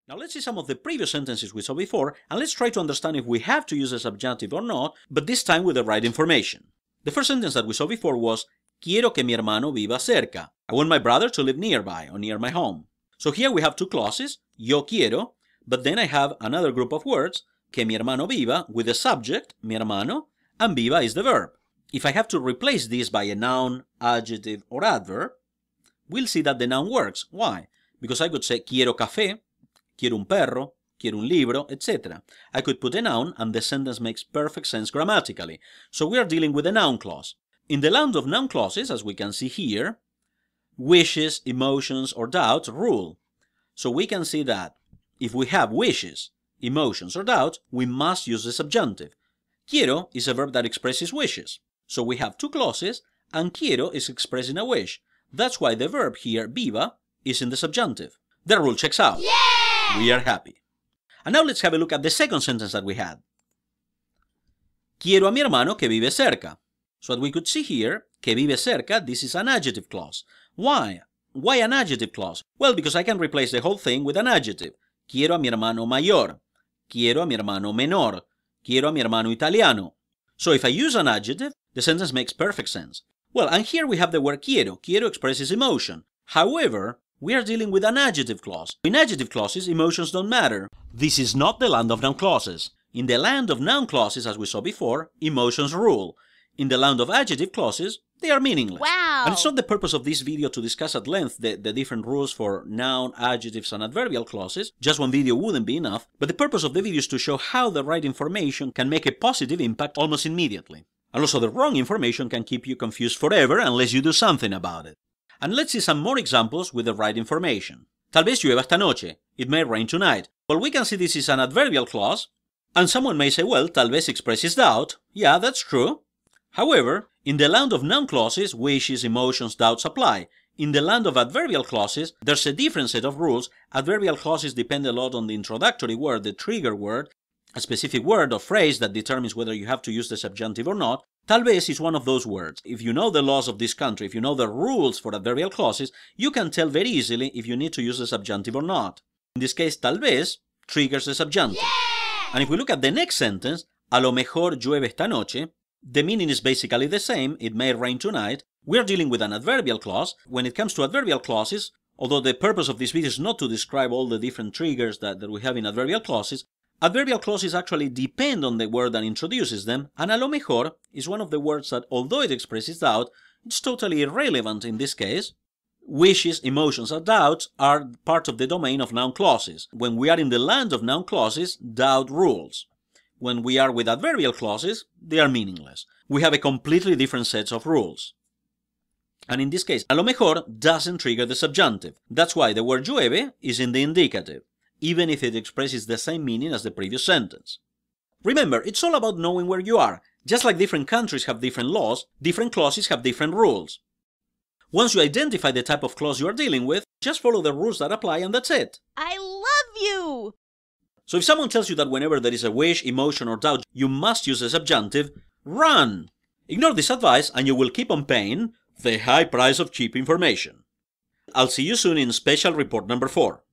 Now let's see some of the previous sentences we saw before, and let's try to understand if we have to use a subjunctive or not, but this time with the right information. The first sentence that we saw before was, Quiero que mi hermano viva cerca. I want my brother to live nearby, or near my home. So here we have two clauses, yo quiero, but then I have another group of words, que mi hermano viva, with the subject, mi hermano, and viva is the verb. If I have to replace this by a noun, adjective, or adverb, we'll see that the noun works. Why? Because I could say quiero café, quiero un perro, quiero un libro, etc. I could put a noun and the sentence makes perfect sense grammatically. So we are dealing with a noun clause. In the land of noun clauses, as we can see here, wishes, emotions, or doubts rule. So we can see that if we have wishes, emotions, or doubts, we must use the subjunctive. Quiero is a verb that expresses wishes. So we have two clauses, and quiero is expressing a wish. That's why the verb here, viva, is in the subjunctive. The rule checks out. Yeah! We are happy. And now let's have a look at the second sentence that we had. Quiero a mi hermano que vive cerca. So what we could see here, que vive cerca, this is an adjective clause. Why? Why an adjective clause? Well, because I can replace the whole thing with an adjective. Quiero a mi hermano mayor. Quiero a mi hermano menor. Quiero a mi hermano italiano. So if I use an adjective, the sentence makes perfect sense. Well, and here we have the word quiero. Quiero expresses emotion. However, we are dealing with an adjective clause. In adjective clauses, emotions don't matter. This is not the land of noun clauses. In the land of noun clauses, as we saw before, emotions rule. In the land of adjective clauses, they are meaningless. Wow! And it's not the purpose of this video to discuss at length the different rules for noun, adjectives, and adverbial clauses. Just one video wouldn't be enough, but the purpose of the video is to show how the right information can make a positive impact almost immediately. And also the wrong information can keep you confused forever unless you do something about it. And let's see some more examples with the right information. Tal vez llueva esta noche. It may rain tonight. Well, we can see this is an adverbial clause, and someone may say, well, tal vez expresses doubt. Yeah, that's true. However, in the land of noun clauses, wishes, emotions, doubts apply. In the land of adverbial clauses, there's a different set of rules. Adverbial clauses depend a lot on the introductory word, the trigger word, a specific word or phrase that determines whether you have to use the subjunctive or not. Tal vez is one of those words. If you know the laws of this country, if you know the rules for adverbial clauses, you can tell very easily if you need to use the subjunctive or not. In this case, tal vez triggers the subjunctive. Yeah! And if we look at the next sentence, a lo mejor llueve esta noche, the meaning is basically the same, it may rain tonight. We are dealing with an adverbial clause. When it comes to adverbial clauses, although the purpose of this video is not to describe all the different triggers that we have in adverbial clauses actually depend on the word that introduces them, and a lo mejor is one of the words that, although it expresses doubt, it's totally irrelevant in this case. Wishes, emotions, and doubts are part of the domain of noun clauses. When we are in the land of noun clauses, doubt rules. When we are with adverbial clauses, they are meaningless. We have a completely different set of rules. And in this case, a lo mejor doesn't trigger the subjunctive. That's why the word llueve is in the indicative, even if it expresses the same meaning as the previous sentence. Remember, it's all about knowing where you are. Just like different countries have different laws, different clauses have different rules. Once you identify the type of clause you are dealing with, just follow the rules that apply and that's it. I love you! So if someone tells you that whenever there is a wish, emotion, or doubt, you must use a subjunctive, run! Ignore this advice and you will keep on paying the high price of cheap information. I'll see you soon in special report number 4.